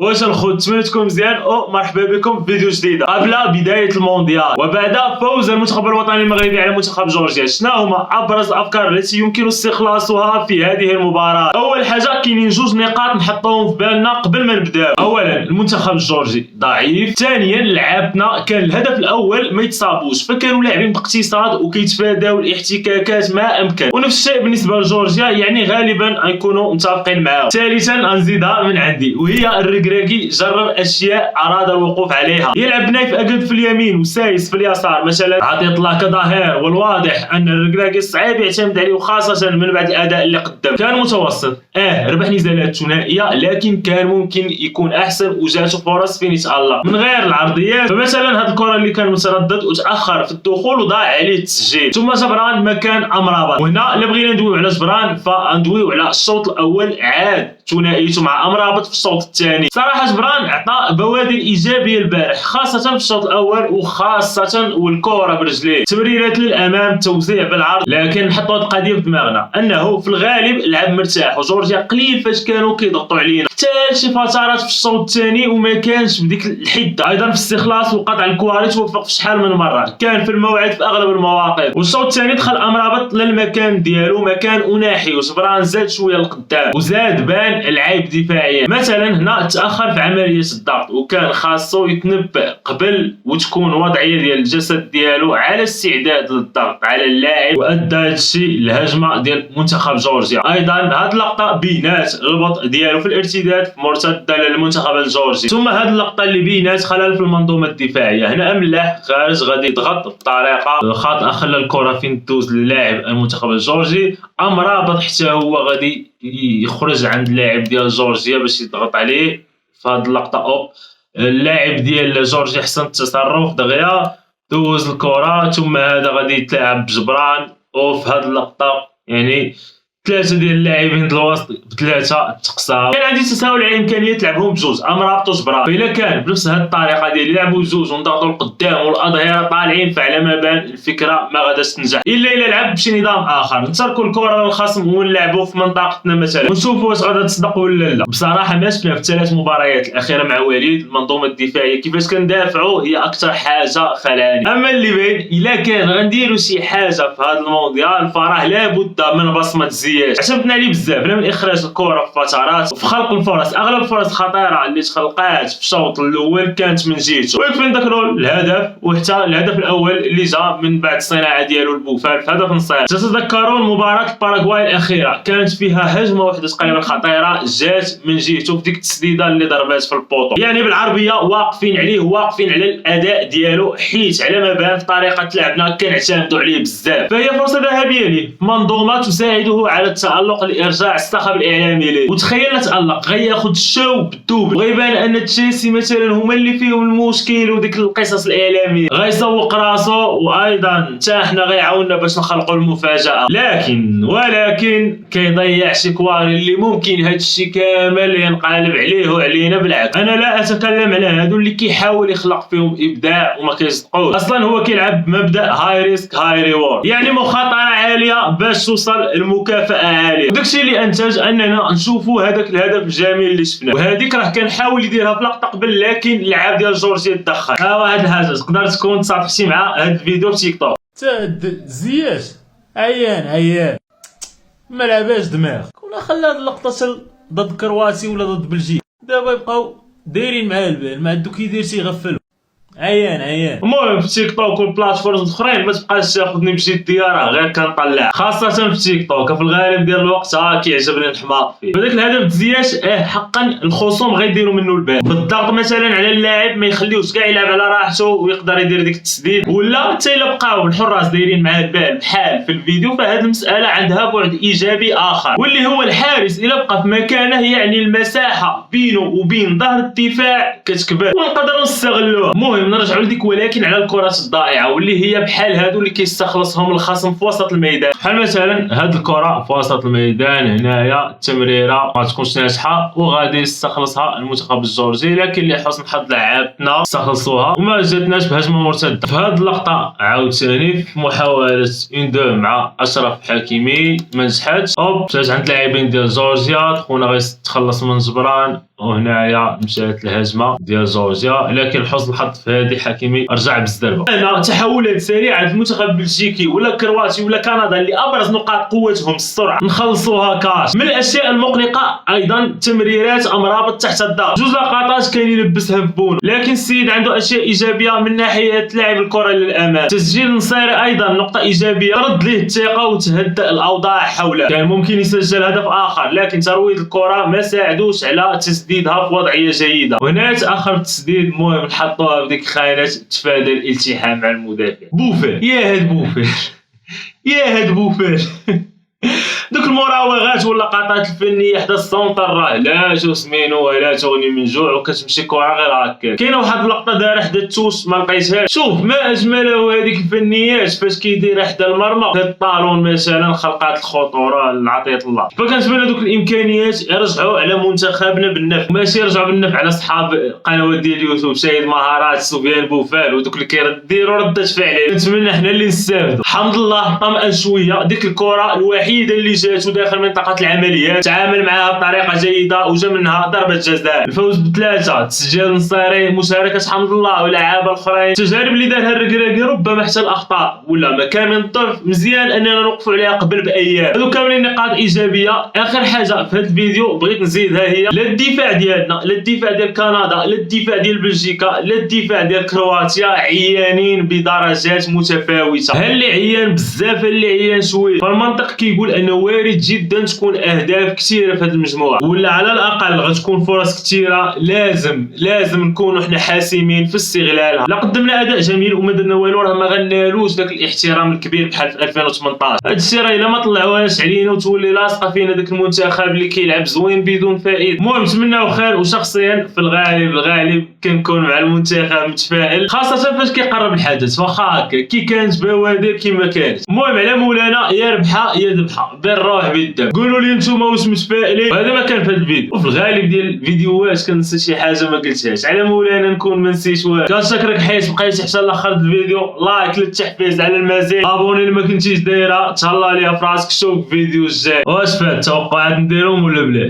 واش الخوت تمنى تكون مزيان مرحبا بكم في فيديو جديده قبل بدايه المونديال وبعد فوز المنتخب الوطني المغربي على منتخب جورجيا. شنو هما ابرز الافكار التي يمكن استخلاصها في هذه المباراه؟ اول حاجه كاينين جوج نقاط نحطوهم في بالنا قبل ما نبداو. اولا المنتخب الجورجي ضعيف، ثانيا لعابنا كان الهدف الاول ما يتصابوش فكانوا لاعبين باقتصاد وكيتفاداو الاحتكاكات ما امكن، ونفس الشيء بالنسبه لجورجيا يعني غالبا غنكونوا متفقين معاهم. ثالثا غنزيدها من عندي وهي الركراكي جرب اشياء اراد الوقوف عليها، يلعب نايف اكد في اليمين وسايس في اليسار مثلا عطية الله كظاهر، والواضح ان الركراكي صعيب يعتمد عليه وخاصه من بعد الاداء اللي قدم. كان متوسط ربح نزالات ثنائيه لكن كان ممكن يكون احسن وجاته فرص فين يتالق من غير العرضيات. فمثلا هذه الكره اللي كان متردد وتاخر في الدخول وضاع عليه التسجيل. ثم جبران مكان امرابط، وهنا الا بغينا ندويو على جبران فندويو على الشوط الاول عاد ثنائيته مع امرابط في الشوط الثاني. صراحه جبران عطى بوادر ايجابيه البارح خاصه في الشوط الاول وخاصه والكره برجليه، تمريرات للامام، توزيع بالعرض. لكن نحطوا هذه القضيه في دماغنا انه في الغالب لعب مرتاح وجورجيا قليل فاش كانوا كيضغطوا علينا حتى شي فترات في الشوط الثاني وما كانش بديك الحده. ايضا في استخلاص وقطع الكواري توفق في شحال من مره، كان في الموعد في اغلب المواقف. والشوط الثاني دخل امرابط للمكان ديالو مكان اناحي وجبران زاد شويه لقدام وزاد بان العيب دفاعيا. مثلا هنا تاخر في عمليه الضغط وكان خاصو يتنبأ قبل وتكون وضعيه ديال الجسد ديالو على استعداد للضغط على اللاعب، وادى هذا الشيء الهجمه ديال منتخب جورجيا. ايضا هذه اللقطه بينات البطء ديالو في الارتداد مرتده للمنتخب الجورجي. ثم هذه اللقطه اللي بينات خلل في المنظومه الدفاعيه. هنا ملاح خارج غادي يضغط بطريقه خاطئه خلى الكره فين تدوز للاعب المنتخب الجورجي. امرابط حتى هو غادي يخرج عند اللاعب ديال جورجيا باش يضغط عليه في هذه اللقطه. اللاعب ديال جورجيا حسن التصرف دغيا دوز الكره، ثم هذا غادي يتلاعب بجبران. وفي هذه اللقطه يعني ثلاثه ديال اللاعبين الوسط بثلاثه تقصاو. كان عندي تساؤل على امكانيه لعبهم بجوج امرابط وجبران، فاذا كان بنفس هذه الطريقه ديال يلعبوا بجوج ونضغطوا لقدام والاظهره طالعين فعلى ما بان الفكره ما غاداش تنجح الا لعب بشي نظام اخر، نتركوا الكره للخصم ونلعبوا في منطقتنا مثلا ونشوفوا واش غادا تصدق ولا لا. بصراحه ما شفنا في الثلاث مباريات الاخيره مع وليد المنظومه الدفاعيه كيفاش كندافعوا هي اكثر حاجه خلاني. اما اللي بين الا كان غنديروا شي حاجه في هذا المونديال فراه لابد من بصمه زياش. عشمتنا عليه بزاف لا من اخراج الكره في فترات وفي خلق الفرص. اغلب الفرص الخطيره اللي تخلقات في الشوط الاول كانت من جهته، ويكفي نذكروا الهدف وحتى الهدف الاول اللي جا من بعد الصناعه ديالو البوفال في هدف نصير. تتذكرون مباراه باراغواي الاخيره كانت فيها هجمه واحده تقريبا خطيره جات من جهته في ديك التسديده اللي ضربات في البوطو. يعني بالعربيه واقفين عليه واقفين على الاداء ديالو حيت على ما بان في طريقه لعبنا كنعتمدوا عليه بزاف. فهي فرصه ذهبيه ليه، منظومه تساعده على التألق لإرجاع الصخب الإعلامي ليه. وتخيل تألق غياخد الشو بالدوبل وغيبان أن تشيلسي مثلا هما اللي فيهم المشكل وديك القصص الإعلامية غيسوق راسو، وأيضا حتى حنا غيعاوننا باش نخلقوا المفاجأة. ولكن كيضيع شي كواري اللي ممكن هاد الشيء كامل ينقلب عليه وعلينا. بالعكس أنا لا أتكلم على هادو اللي كيحاول يخلق فيهم إبداع وما كيصدقوش. أصلا هو كيلعب بمبدأ هاي ريسك هاي ريورد، يعني مخاطرة عالية باش توصل المكافأة عاليه. وداكشي اللي انتج اننا نشوفوا هذاك الهدف الجميل اللي شفناه. وهذيك راه كان حاول يديرها في لقطه قبل لكن اللعاب ديال جورجيا تدخل. ها هاد الحاجه تقدر تكون تصافحتي مع هاد الفيديو في تيك توك. زياش عيان ما لعباش دماغ. كنا خلى هاد اللقطه ضد كرواتي ولا ضد بلجيكا دابا يبقاو دايرين مع البال ما عندو كيدير تيغفلوا. عيان. المهم في تيك توك والبلاتفورمز الاخرين ما تبقاش تاخذني بجديه راه غير كنطلع خاصه في تيك توك في الغالب ديال الوقت كيعجبني نحماق فيه. هذاك الهدف زياش حقا الخصوم غيديروا منه البال بالضغط مثلا على اللاعب ما يخليوش كاع يلعب على راحته ويقدر يدير ديك التسديد، ولا حتى الا بقاو الحراس دايرين معاه البال بحال في الفيديو فهاد المساله عندها بعد ايجابي اخر واللي هو الحارس الا بقى في مكانه يعني المساحه بينه وبين ظهر الدفاع كتكبر ونقدروا نستغلوها. المهم نرجعوا لديك ولكن على الكرات الضائعه واللي هي بحال هادو اللي كيستخلصهم الخصم في وسط الميدان. بحال مثلا هاد الكره في وسط الميدان هنايا التمريره ما تكونش ناجحه وغادي يستخلصها المنتخب الجورجي، لكن لحسن حظ لعابتنا استخلصوها وما جاتناش بهجمه مرتده. في هاد اللقطه عاوتاني في محاوله مع اشرف حكيمي ما نجحتش، جات عند اللاعبين ديال جورجيا خونا غيتخلص من جبران وهنايا مشات الهجمه ديال جورجيا، لكن لحسن الحظ فهادي حكيمي رجع بالزربه. هنا تحولات سريعه في المنتخب البلجيكي ولا كرواتي ولا كندا اللي ابرز نقاط قوتهم السرعه نخلصوها كاش. من الاشياء المقلقه ايضا تمريرات امرابط تحت الضغط، جوج لقطات كان يلبسها في بونو، لكن السيد عنده اشياء ايجابيه من ناحيه لعب الكره للامام. تسجيل النصيري ايضا نقطه ايجابيه، رد ليه الثقه وتهدأ الاوضاع حوله. كان ممكن يسجل هدف اخر لكن ترويض الكره ما ساعدوش على تسديدها في وضعيه جيده، وهنا تاخر التسديد. المهم نحطوها في ديك الخانات تفادى الالتحام مع المدافع. بوفال يا هاد بوفال يا هاد بوفال دوك المراوغات واللقطات الفنيه حدا السونتر راه لا جو سمينو ولا تغني من جوع وكتمشي كره غير هكا. كاينه واحد اللقطه دار حدا التوش ما لقيتهاش، شوف ما اجمله هذيك الفنيات فاش كيدير حدا المرمى الطالون مثلا خلقات الخطوره لعطيه الله. فكنتمنى دوك الامكانيات يرجعوا على منتخبنا بالنفع، ماشي يرجعوا بالنفع على اصحاب قنوات ديال اليوتيوب سيد مهارات سفيان بوفال ودوك اللي كيديروا رده فعل. نتمنى حنا اللي نستافدوا. الحمد لله طمأن شويه، ديك الكره الوحيده اللي جات وداخل منطقه العمليات تعامل معها بطريقه جيده وجا منها ضربه جزاء. الفوز بثلاثه، تسجيل النصيري، مشاركه حمد الله ولاعابه الاخرين. التجارب اللي دارها الركراكي ربما حتى الاخطاء ولا مكان من الطرف مزيان اننا نوقفوا عليها قبل بايام. هذو كاملين نقاط ايجابيه. اخر حاجه في هذا الفيديو بغيت نزيدها هي لا الدفاع ديالنا، لا الدفاع ديال كندا، لا الدفاع ديال بلجيكا، لا الدفاع ديال كرواتيا عيانين بدرجات متفاوته. هل اللي عيان بزاف اللي عيان شويه. فالمنطق كيقول انه وارد جدا تكون اهداف كثيره في هذه المجموعه ولا على الاقل غتكون فرص كثيره. لازم نكونوا حنا حاسمين في استغلالها. لا قدمنا اداء جميل وما درنا والو راه ما غنالوش داك الاحترام الكبير بحال في 2018. هذا الشيء راه الا ما طلعوهاش علينا وتولي لاصقه فينا داك المنتخب اللي كيلعب زوين بدون فائده. المهم نتمناو خير، وشخصيا في الغالب كنكون مع المنتخب متفائل خاصه فاش كيقرب الحدث، واخا هكا كي كانت بوادر كيما كانت. المهم على مولانا يا ربحه يا ذبحه، بالروح بالدم. قولوا لي نتوما واش متفائلين. وهذا ما كان في هذا الفيديو، وفي الغالب ديال الفيديوهات كنسى شي حاجه ما قلتهاش. على مولانا نكون ما نسيتش والو. كنشكرك حيت بقيتي حتى لاخر الفيديو. لايك للتحفيز على المزيد، ابوني اللي ما كنتيش دايره، تهلا ليا في راسك. شوف الفيديو الجاي واش فات توقعات نديرهم ولا بلاش.